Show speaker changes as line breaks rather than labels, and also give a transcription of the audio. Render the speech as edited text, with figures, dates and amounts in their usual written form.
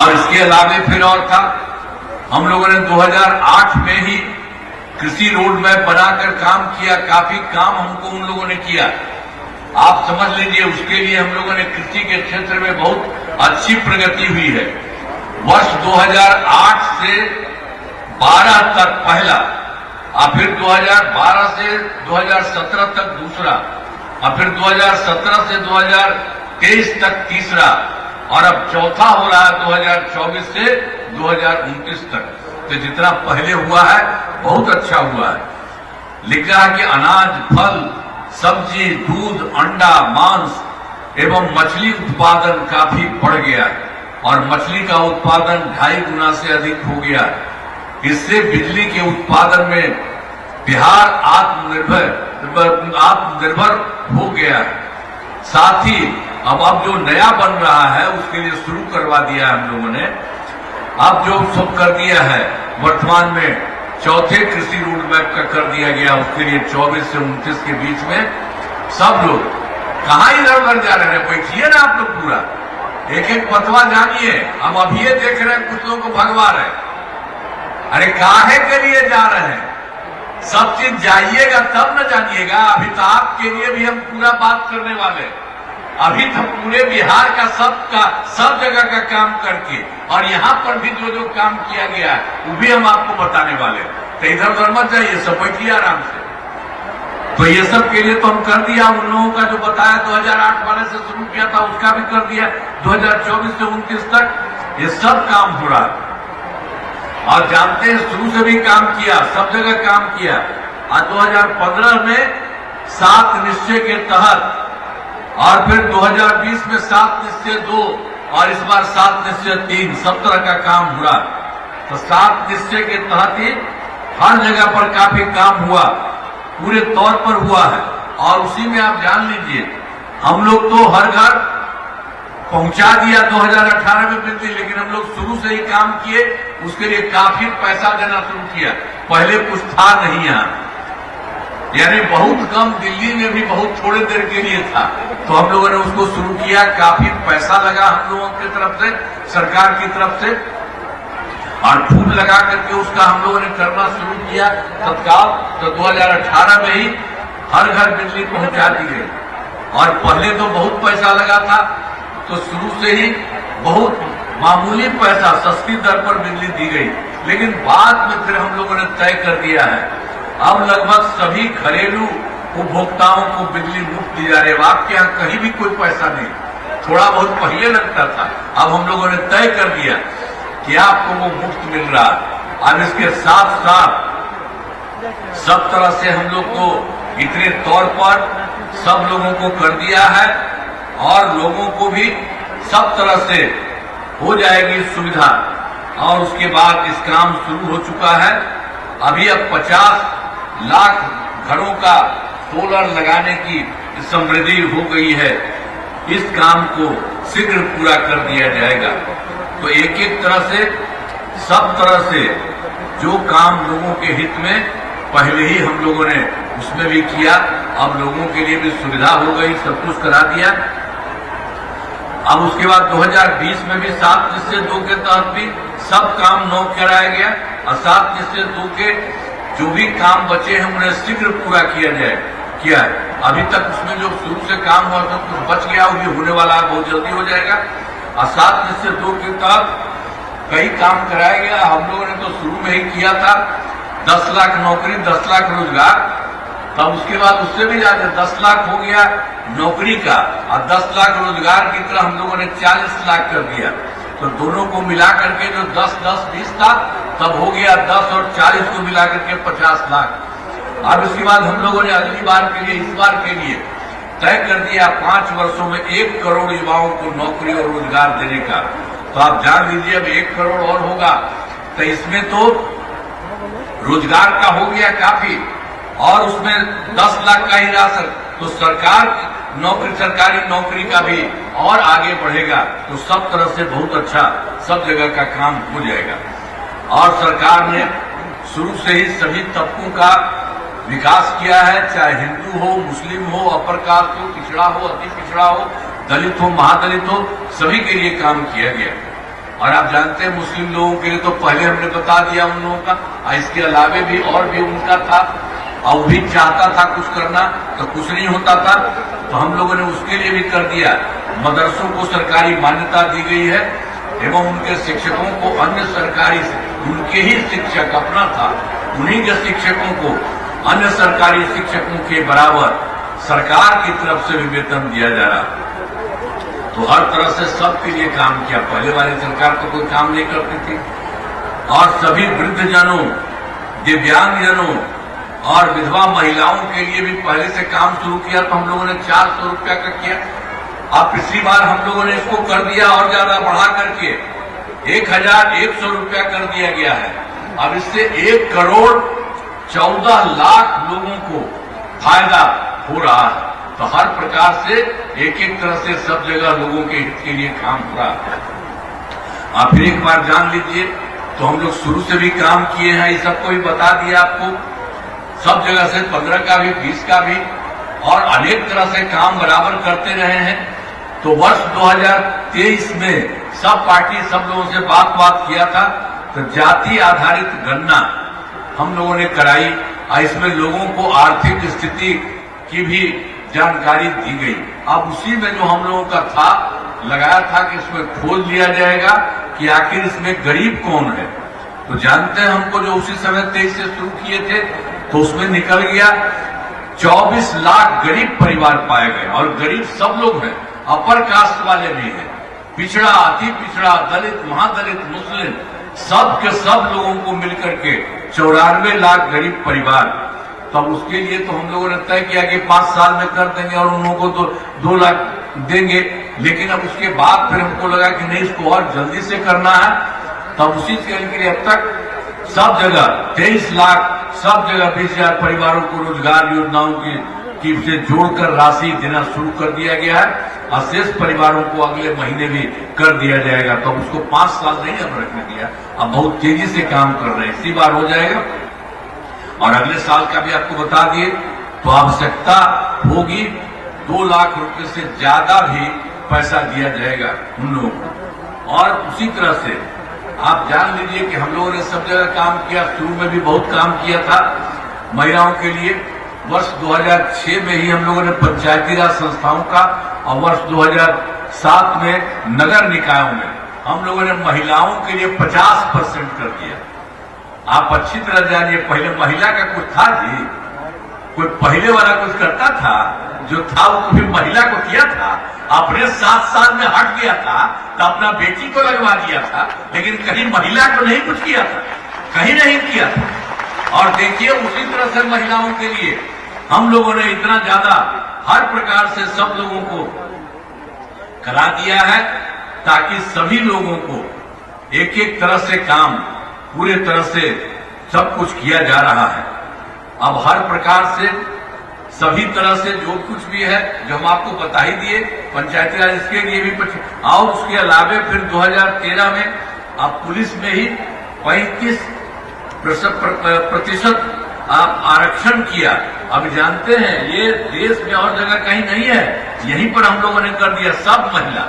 और इसके अलावे फिर और था, हम लोगों ने 2008 में ही कृषि रोड मैप बनाकर काम किया। काफी काम हमको उन लोगों ने किया। आप समझ लीजिए, उसके लिए हम लोगों ने कृषि के क्षेत्र में बहुत अच्छी प्रगति हुई है। वर्ष 2008 से 12 तक पहला, और फिर 2012 से 2017 तक दूसरा, और फिर 2017 से 2023 तक तीसरा, और अब चौथा हो रहा है 2024 से 2029 तक। तो जितना पहले हुआ है बहुत अच्छा हुआ है। लिखा है कि अनाज, फल, सब्जी, दूध, अंडा, मांस एवं मछली उत्पादन काफी बढ़ गया है और मछली का उत्पादन 2.5 गुना से अधिक हो गया है। इससे बिजली के उत्पादन में बिहार आत्मनिर्भर हो गया है। साथ ही अब जो नया बन रहा है उसके लिए शुरू करवा दिया है हम लोगों ने। अब जो सब कर दिया है वर्तमान में, चौथे कृषि रोड मैप का कर दिया गया, उसके लिए 24 से 29 के बीच में सब लोग कहां इधर उधर जा रहे हैं। बैठिए ना आप लोग, पूरा एक एक पतवा जानिए। हम अभी ये देख रहे हैं कुछ लोगों को भगवा रहे, अरे काहे के लिए जा रहे हैं? सब चीज जाइएगा तब न जानिएगा। अभी तो आपके लिए भी हम पूरा बात करने वाले। अभी तो पूरे बिहार का सब जगह का काम करके, और यहाँ पर भी जो जो काम किया गया है वो भी हम आपको बताने वाले। तो इधर उधर मत जाइए, सब बैठिए आराम से। तो ये सब के लिए तो हम कर दिया। उन लोगों का जो बताया 2008 वाले से शुरू किया था उसका भी कर दिया। 2024 से 29 तक ये सब काम हो रहा है। और जानते हैं, शुरू से भी काम किया, सब जगह काम किया। आज 2015 में 7 निश्चय के तहत, और फिर 2020 में 7 निश्चय 2, और इस बार 7 निश्चय 3, सब तरह का काम हुआ। तो 7 निश्चय के तहत ही हर जगह पर काफी काम हुआ, पूरे तौर पर हुआ है। और उसी में आप जान लीजिए, हम लोग तो हर घर पहुंचा दिया 2018 में बिजली, लेकिन हम लोग शुरू से ही काम किए, उसके लिए काफी पैसा देना शुरू किया। पहले कुछ था नहीं यहाँ, यानी बहुत कम, दिल्ली में भी बहुत थोड़े देर के लिए था। तो हम लोगों ने उसको शुरू किया, काफी पैसा लगा हम लोगों की तरफ से, सरकार की तरफ से, और फूल लगा करके उसका हम लोगों ने करना शुरू किया तत्काल। तो 2018 में ही हर घर बिजली पहुंचा दी गई। और पहले तो बहुत पैसा लगा था, तो शुरू से ही बहुत मामूली पैसा, सस्ती दर पर बिजली दी गई। लेकिन बाद में फिर हम लोगों ने तय कर दिया है, अब लगभग सभी घरेलू उपभोक्ताओं को बिजली मुफ्त दी जा रही है। आपके यहाँ कहीं भी कोई पैसा नहीं, थोड़ा बहुत पहले लगता था, अब हम लोगों ने तय कर दिया कि आपको वो मुफ्त मिल रहा है। अब इसके साथ साथ सब तरह से हम लोग को इतने तौर पर सब लोगों को कर दिया है, और लोगों को भी सब तरह से हो जाएगी सुविधा। और उसके बाद इस काम शुरू हो चुका है। अभी अब 50 लाख घरों का सोलर लगाने की समृद्धि हो गई है। इस काम को शीघ्र पूरा कर दिया जाएगा। तो एक एक तरह से, सब तरह से जो काम लोगों के हित में पहले ही हम लोगों ने उसमें भी किया, अब लोगों के लिए भी सुविधा हो गई, सब कुछ करा दिया। अब उसके बाद 2020 में भी 7 निश्चय 2 के तहत भी सब काम नौ कराया गया, और 7 निश्चय 2 के जो भी काम बचे हैं उन्हें शीघ्र पूरा किया है। अभी तक उसमें जो शुरू से काम हुआ था कुछ बच गया, वो भी होने वाला है, बहुत जल्दी हो जाएगा। और 7 निश्चय 2 के तहत कई काम कराया गया। हम लोगों ने तो शुरू में ही किया था 10 लाख नौकरी, 10 लाख रोजगार। तब उसके बाद उससे भी ज्यादा 10 लाख हो गया नौकरी का, और 10 लाख रोजगार की तरह हम लोगों ने 40 लाख कर दिया। तो दोनों को मिला करके जो 10-10-20 था, तब हो गया 10 और 40 को मिला करके 50 लाख। अब इसके बाद हम लोगों ने अगली बार के लिए, इस बार के लिए तय कर दिया 5 वर्षों में 1 करोड़ युवाओं को नौकरी और रोजगार देने का। तो आप जान लीजिए अब 1 करोड़ और होगा। तो इसमें तो रोजगार का हो गया काफी, और उसमें 10 लाख का ही राशन। तो सरकारी नौकरी का भी और आगे बढ़ेगा। तो सब तरह से बहुत अच्छा सब जगह का काम हो जाएगा। और सरकार ने शुरू से ही सभी तबकों का विकास किया है, चाहे हिंदू हो, मुस्लिम हो, अपर कास्ट हो, पिछड़ा हो, अति पिछड़ा हो, दलित हो, महादलित हो, सभी के लिए काम किया गया। और आप जानते हैं मुस्लिम लोगों के लिए तो पहले हमने बता दिया उन लोगों का, और इसके अलावे भी और भी उनका था, और वो भी चाहता था कुछ करना तो कुछ नहीं होता था, तो हम लोगों ने उसके लिए भी कर दिया। मदरसों को सरकारी मान्यता दी गई है एवं उनके शिक्षकों को अन्य सरकारी, उनके ही शिक्षक अपना था, उन्हीं के शिक्षकों को अन्य सरकारी शिक्षकों के बराबर सरकार की तरफ से भी वेतन दिया जा रहा। तो हर तरह से सबके लिए काम किया। पहले वाली सरकार तो कोई काम नहीं करती थी। और सभी वृद्धजनों, दिव्यांगजनों और विधवा महिलाओं के लिए भी पहले से काम शुरू किया, तो हम लोगों ने 400 रुपया का किया। अब पिछली बार हम लोगों ने इसको कर दिया और ज्यादा बढ़ा करके 1100 रुपया कर दिया गया है। अब इससे 1 करोड़ 14 लाख लोगों को फायदा हो रहा है। तो हर प्रकार से एक एक तरह से सब जगह लोगों के हित के लिए काम हो रहा है। आप फिर एक बार जान लीजिए, तो हम लोग शुरू से भी काम किए हैं, ये सबको भी बता दिया आपको, सब जगह से 15 का भी 20 का भी, और अनेक तरह से काम बराबर करते रहे हैं। तो वर्ष 2023 में सब पार्टी सब लोगों से बात किया था, तो जाति आधारित गणना हम लोगों ने कराई, और इसमें लोगों को आर्थिक स्थिति की भी जानकारी दी गई। अब उसी में जो हम लोगों का था लगाया था कि इसमें खोज लिया जाएगा कि आखिर इसमें गरीब कौन है। तो जानते हैं हमको जो उसी समय 23 से शुरू किए थे, तो उसमें निकल गया 24 लाख गरीब परिवार पाए गए। और गरीब सब लोग हैं, अपर कास्ट वाले भी हैं, पिछड़ा, अति पिछड़ा, दलित, महादलित, मुस्लिम, सब के सब लोगों को मिलकर के 94 लाख गरीब परिवार। तब उसके लिए तो हम लोगों ने तय किया कि 5 साल में कर देंगे और उन लोगों को 2 लाख देंगे। लेकिन अब उसके बाद फिर हमको लगा कि नहीं, इसको और जल्दी से करना है। तब उसी के लिए अब तक सब जगह 23 लाख, सब जगह 20,000 परिवारों को रोजगार योजनाओं की से जोड़कर राशि देना शुरू कर दिया गया है, और शेष परिवारों को अगले महीने भी कर दिया जाएगा। तो उसको 5 साल नहीं अब रखने दिया, अब बहुत तेजी से काम कर रहे हैं, इसी बार हो जाएगा। और अगले साल का भी आपको बता दिए, तो आवश्यकता होगी 2 लाख रुपए से ज्यादा भी पैसा दिया जाएगा उन लोगों को। और उसी तरह से आप जान लीजिए कि हम लोगों ने सब जगह काम किया, शुरू में भी बहुत काम किया था महिलाओं के लिए। वर्ष 2006 में ही हम लोगों ने पंचायती राज संस्थाओं का, और वर्ष 2007 में नगर निकायों में हम लोगों ने महिलाओं के लिए 50% कर दिया। आप अच्छी तरह जानिए, पहले महिला का कुछ था जी, कोई पहले वाला कुछ करता था, जो था वो कभी महिला को किया था, अपने 7 साल में हट गया था, तो अपना बेटी को लगवा दिया था, लेकिन कहीं महिला को नहीं कुछ किया था, कहीं नहीं किया था। और देखिए उसी तरह से महिलाओं के लिए हम लोगों ने इतना ज्यादा हर प्रकार से सब लोगों को करा दिया है, ताकि सभी लोगों को एक एक तरह से काम पूरे तरह से सब कुछ किया जा रहा है। अब हर प्रकार से सभी तरह से जो कुछ भी है, जो हम आपको बता ही दिए, पंचायती राज इसके लिए भी, और उसके अलावे फिर 2013 में अब पुलिस में ही 35% आप आरक्षण किया। अब जानते हैं ये देश में और जगह कहीं नहीं है, यहीं पर हम लोगों ने कर दिया। सब महिला